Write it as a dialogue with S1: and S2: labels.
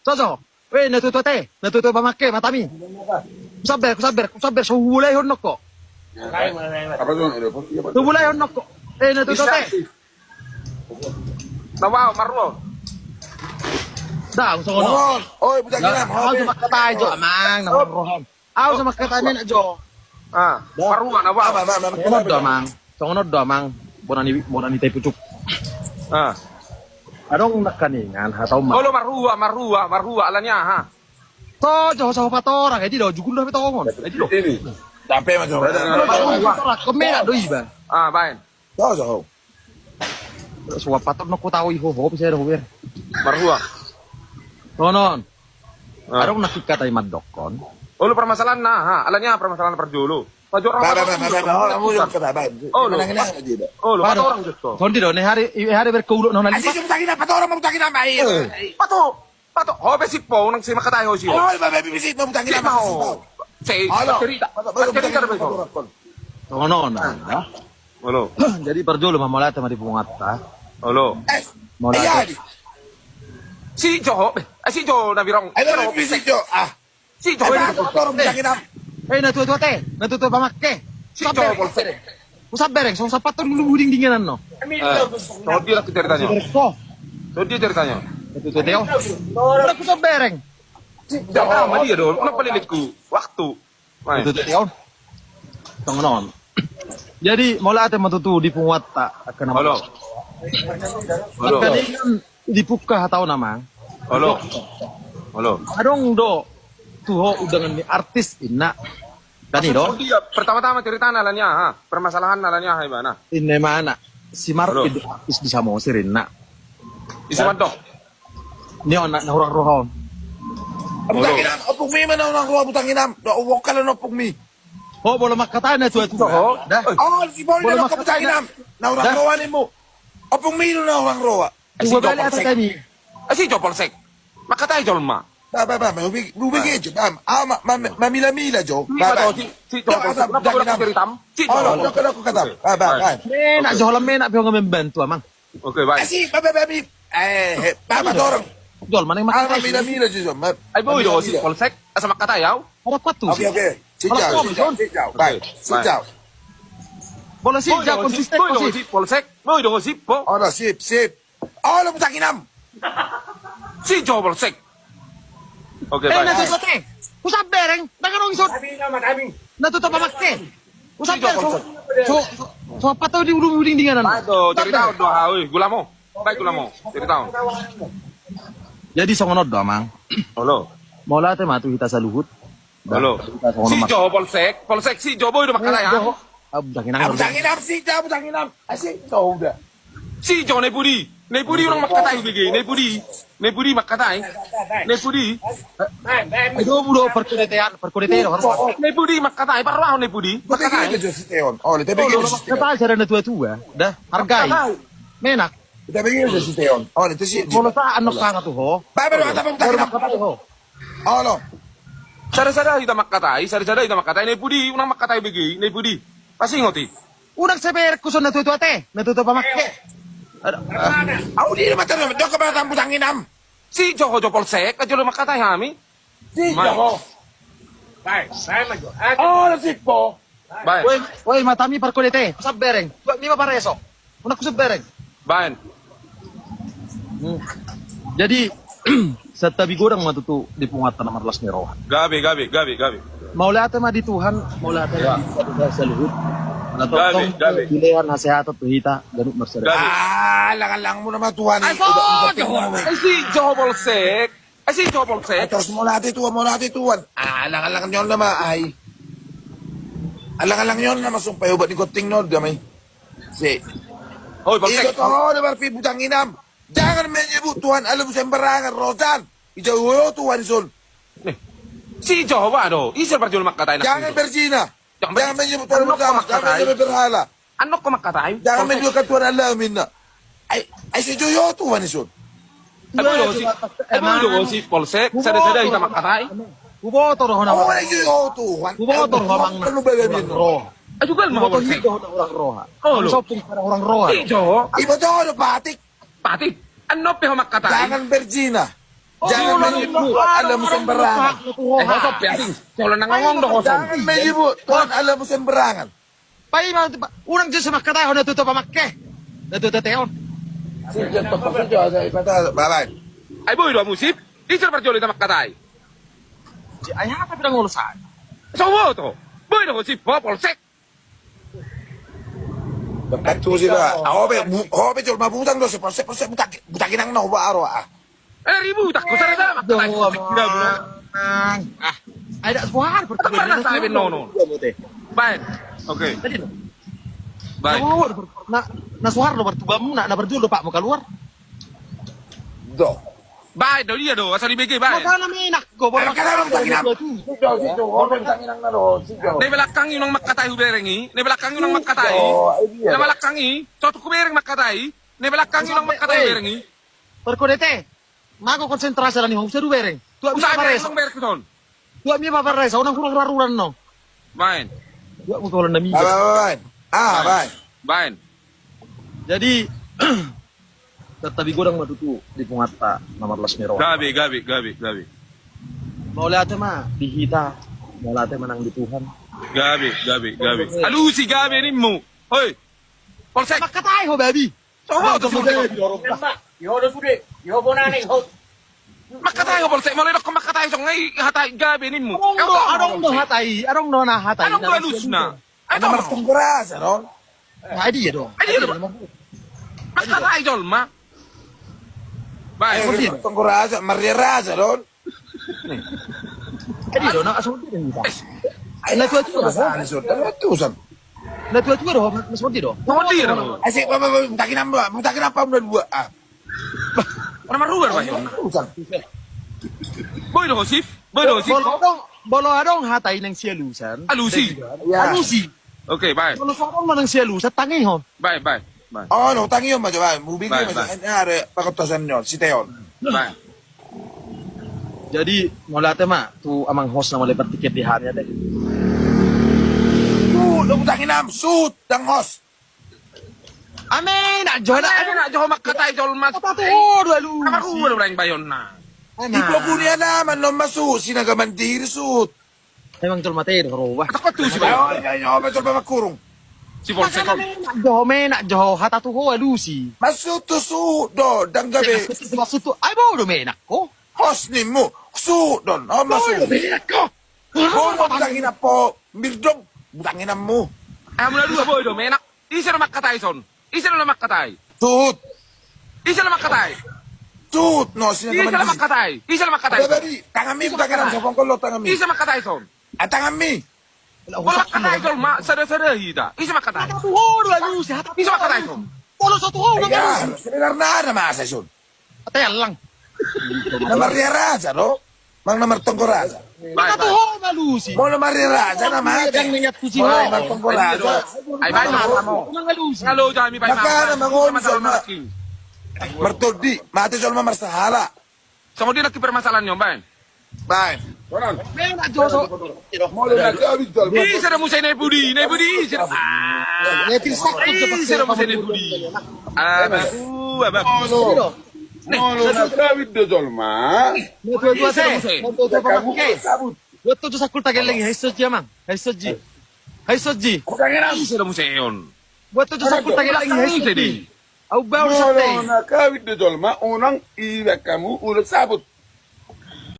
S1: Soso. Weh, natuto te. Natuto pamake, matami. Kusaber. So hulay honok ko.
S2: Apa tuh?
S1: So hulay honok ko. Natuto te.
S3: Tawa, marwo.
S1: Dah, usah ngono.
S2: Oi, budak kinam.
S1: Aw sa makatay jo amang nang rohon. Aw sa makatay na jo.
S3: Ah, marwo na wa.
S1: Sonod do amang. Sonod do amang. Bonani tay pucuk.
S3: Ah.
S1: Anong nakaningan hataw ma.
S3: Olo marwa alanya ha.
S1: To jo sa patora kay di do jugul do betongon. Ay di do.
S2: Ini. Tapi macam
S1: Kemena do iba.
S3: Ah, bain.
S2: Tahu tahu.
S1: Suap pator no ko tahu iho ho bisa do ber.
S3: Marwa.
S1: Tonon.
S3: Ah.
S1: Anong nakikatay madokon.
S3: Olo permasalahan na ha. Alanya permasalahan perjolo. Pajo orang.
S2: Kamu yang kata baik.
S3: Oh, lo.
S2: Nang nang aja.
S3: Olo, pato orang justo.
S1: Sondi do ne hari berkaulo no nalipa.
S2: Asih budak kinam, pato orang budak kinam ai.
S3: Pato, ho besipo nang si makatay ho siyo.
S2: Oh, babe bisit budak kinam.
S3: Mau. Cerita. Cerita begitu.
S1: Tonon.
S3: Olo.
S1: Jadi perjolo mamolata madi pungata.
S3: Olo.
S1: Molata.
S3: Si Jo na birong.
S2: Ay, babe bisit jo. Ah.
S3: Si Jo.
S2: Pato orang budak kinam.
S1: Natuto te. Natuto pamake.
S3: Si Jo polsek.
S1: Usabereng, so sapaton dulu huding dinganan no.
S3: So dia lah ceritanya.
S1: Berko.
S3: So dia ceritanya.
S1: Natuto te. Udah kusabereng.
S3: Jangan sama dia dong. Kenapa lilitku? Waktu. Main.
S1: Natuto te. Tongonon. Jadi molata matutu di pungwata akan nama.
S3: Halo. Halo.
S1: Kan dipuka hatau nama.
S3: Halo. Halo.
S1: Adong do tuho udangan ni artis ina. Tani do.
S3: Oh, dia pertama-tama cerita nalanya ha. Permasalahan nalanya hai mana?
S1: Ini mana? Si Mar
S3: Halo.
S1: itu artis di Samosir ina.
S3: Isi mandok.
S1: Ni ona na urang rohon.
S2: Budak kinam, opung mi mana orang tua budak kinam. Dak wokal opung mi.
S1: Oh, boleh makata na tuwa tuwa. Dah.
S2: Oh, si Paul na budak kinam. Na orang roa ni mo. Opung mi na orang roa.
S1: Tuwa bali ata tani.
S3: Si Jo polsek. Makatay jolma.
S2: Ba, rubig jo. Mamila-mila jo.
S3: Si Jo polsek. Kenapa kau nak cerita? Si Jo.
S2: Oh, nak kata. Ba.
S1: Mena jolam mena biho ngamen bantu amang.
S3: Oke, baik.
S2: Asih, ba. Pato orang.
S1: Jol mana makata.
S2: Mamila-mila jo.
S3: Ay boy do si polsek. Asa makatay yaw.
S1: Ada kwatu.
S2: Okay. Sijau. Baik. Sijau.
S1: Bola si ja konsisten
S3: Boy do
S1: konsisten.
S3: si polsek. Boy do si po.
S2: Oh, sip. Oh, lo budak kinam.
S3: Si Jo polsek. Oke, baik.
S1: Natuto te. Usap bereng, daganong isot. Natuto pamake. Usap bereng. So apa tahu di uding dinganan.
S3: Aduh, cerita do hawi. Gulamo. Baik gulamo. Cerita.
S1: Jadi songonod do amang.
S3: Halo.
S1: Mola te matu kita saluhut.
S3: Halo. Si Jo polsek. Polsek si Jo boy do makatay ha.
S1: Budak inang.
S2: Budak kinam, sijau budak kinam. Asih, tahu udah.
S3: Si Jo Nepudi orang makatay bigi. Nepudi makatay. Nepudi.
S1: Itu budo perkudetean.
S3: Nepudi makatay. Parwa Nepudi.
S2: Makatay
S3: Makatay.
S2: jo si Teon. Oh, kita pikir jo si Teon.
S1: Kata saya na tua-tua. Dah, hargai. Menak.
S2: Kita pikir jo si Teon. Oh, itu si.
S1: Mola sa ano ka nga to ho?
S2: Ba, kata budak kinam.
S1: Makatay ho.
S2: Oh, lo.
S3: Sada-sada kita makatay. Nepudi orang makatay bigi. Nepudi. Pasti ngoti.
S1: Unang saber ko sa natuto ate. Natuto pamake.
S2: Aku di rumah terus. Dok kepada budak kinam.
S3: Si Jo polsek. Aja lo makatay hami.
S2: Sijau. Oh, lo sipo.
S3: Baik.
S1: Woi, matami perkudete. Usap bereng. Lima pareso. Una kusap bereng.
S3: Baik.
S1: Jadi sa tabi ko ng matuto di pungatan na marlas ni Rohan.
S3: Gabi.
S1: Maulata ma di Tuhan, maulata sa luhut.
S3: Gabi.
S1: Pilihan nasihat at tuhita, ganun marsara.
S2: Ah, lang mo naman tuhan.
S3: Ay si Jo polsek.
S2: Terus mo natin tuhan. Ah, lang yun naman ay. Alang yun naman sumpay ubat ni Koting Nod gamay. Si.
S3: Hoy polsek.
S2: Ito to, naman pibutang inam. Jangan menyebut Tuhan, alam mo sa embarangan, Rosan. Ijauh Tuhan Sun.
S3: Si Jo do. Isir perjual makatay na.
S2: Jangan Bergina. Jangan menyebut Tuhan
S3: Ano
S2: bersama.
S3: ko
S2: Jangan
S3: makatay?
S2: menyebut berhala.
S3: Ano ko makatay?
S2: Jangan menyebut Tuhan alamin na. Ay si Joyo Tuhan Sun.
S3: Ay boy do si polsek. Sada-sada kita makatay.
S1: Kuboto roho na.
S2: Oh, ay Joyo Tuhan.
S1: Kuboto roho mang na.
S2: Ano ba gamin no?
S1: Roha.
S3: Ay juga mo
S1: Kuboto
S3: polsek.
S1: hido na orang roha.
S3: Oh,
S1: Ang
S3: lo.
S1: sopong para orang roha.
S3: Si Jo.
S2: Iba to, ano patik?
S3: Pati. Ano piho makatay?
S2: Jangan Bergina. Jangan menyebut Tuhan alamu sembarangan.
S3: Hosop ya sing. Kalau nang ngomong dong hosop.
S2: Jangan menyebut Tuhan alamu sembarangan.
S1: Pai ma unang Diyos sa makatay ho natuto pa makke. Natuto teon.
S2: Sige, tapos ito. Bye-bye.
S3: Ay boy do musip. Isir perjoli ta makatay.
S1: Ay ha pa pinang ulusan.
S3: So mo to. Boy do musip po polsek.
S2: Betul sih lah. Hobe jual mabutang do sepose butakin ang no ba aro ah.
S3: Ribu tak ko sa makatay. Gila bro.
S1: Ah, ay da suar
S3: Ano ba na sabi no? Baik. Oke.
S1: Tadi no.
S3: Baik.
S1: Na suar lo bertubamu na berjulo pak mo keluar.
S2: Do.
S3: Baik do dia do. Asal dibege baik.
S1: Magkano may nakko?
S2: Ano ka naman butakin ang? Sido. Hobe butakin ang naro. Sido.
S3: Nei belakang yung nang makatay huberengi. Nei belakang yung nang makatay. Nei belakang i. Suatu kubereng makatay. Nei belakang yung nang makatay huberengi.
S1: Perkodete. Mago konsentrasi lang ni Hong Seru bereng. Tua mi
S3: Usah
S1: paparesa.
S3: bereng bereng son.
S1: Tua mi paparesa. Unang kurang raruran no.
S3: Baik.
S1: Tua mo kawalan na mi.
S2: Bye. Bye.
S3: Baik.
S1: Jadi tatabi ko lang matutu di pungata nomor 11 ni Rawan.
S3: Gabi.
S1: Mau lihat mah dihita. Mau lihat menang di Tuhan.
S3: Gabi. Alusi gabi ni mo. Hoy. Polsek.
S1: Makatay ho baby.
S3: Soho to sudah. Makatay ko polsek. Mulai ko makatay so ngay hatay gabi ni mo.
S1: Arong do hatay. Arong do na hatay.
S3: Anong ko alus na?
S2: Ano martong kurasa, no?
S1: Ay di dong.
S3: Ay, di dong. Makatay jol ma. Baik.
S2: Martong kurasa, mariraza, no?
S1: Ay di dong. Nakasama din nito.
S2: Ay, natuwa-tuwa. Natuwa.
S1: Natuwa-tuwa do. Mas mo di do.
S3: Mau dia dong.
S2: Asik, butakin apa dan buat ah.
S3: Orang maruwer ba yun?
S2: Usang.
S3: Boy do sip.
S1: Bolo adong hatay ng siyalusan.
S3: Alusi.
S2: Ya.
S1: Alusi.
S3: Okay, baik.
S1: Bolo sarong man ng siyalusan tangi ho.
S3: Baik.
S2: Oh, no, tangi yun, coba. Mubigay
S3: Bye,
S2: mo siya. Ano, pakotosan nyo, si Teon.
S3: Baik.
S1: Jadi mula ma tu amang host na malipat tiket di hanya deh.
S2: Butakin nam, suit, dang host.
S1: Amin, nak jola.
S3: Ay, na jo makatay jol mas.
S1: Patuhod lalu.
S3: Maruwer ba yung bayon na?
S2: Iko po niya naman, no, masu, sinagamandir, suit.
S1: Emang jol mate ro ba.
S3: Atak ko tu si bayon.
S2: Ay, betul ba makurong?
S3: Si Polsek.
S1: Nak jo hata tu ho alusi.
S2: Masuk tu suit, do, dang gabi.
S1: Maksud tu ay bo do menak ko.
S2: Host ni mo, suit, don, oh, masu.
S1: Menak ko.
S2: Oh, butangin na po, mirdong, butangin na mo.
S3: Ay mula dua boy do menak. Isa na makatay son. Isa na makatay.
S2: Suit,
S3: Isa na makatay.
S2: suit, no,
S3: Isa na
S2: sinagamandir.
S3: makatay. Isa na makatay.
S2: Baby, tangan mi, butakin nam, sa pangkolo, tangan mi.
S3: Isa makatay son.
S2: At tangan mi.
S3: Wala makatay jol ma. Sada hida. Isa makatay.
S1: Hata tu ho alusi. Hata
S3: Isa makatay son.
S1: Polo sa tu ho na
S2: Ayan, sinilar na masa yun.
S1: Atay lang.
S2: Namariraza, no? Mang namartong kurasa.
S1: Hata tu ho alusi.
S2: Mo namariraza na mati.
S1: Yang ningat ku
S2: Mo
S1: jiwa.
S2: namartong kurasa.
S3: Ay bayo mo.
S1: Mang alusi.
S3: Ngalo jami bay
S2: Magkano mangon
S3: Masalah
S2: ma?
S3: making.
S2: Martodi, mati sol mamarsahala.
S3: Sama dia nak permasalahan nyo, bay.
S2: Bye.
S1: Menak jo so.
S2: Mo na gabi tol.
S3: Isa na mo sa Nebudi. Isa na.
S1: Ya tisak ko
S3: Isa na mo sa Nebudi. Abaku.
S2: Mo na gabi do tol ma.
S1: Dua se.
S2: Kamu sabut.
S1: Betul tu sakul tageleng haisoji mang. Haisoji.
S3: Isa na mo sa Eon.
S1: Betul tu sakul tageleng haisoji. Au bau
S2: Mo
S1: sate.
S2: na gabi do tol ma. Unang iba kamu ulo sabut.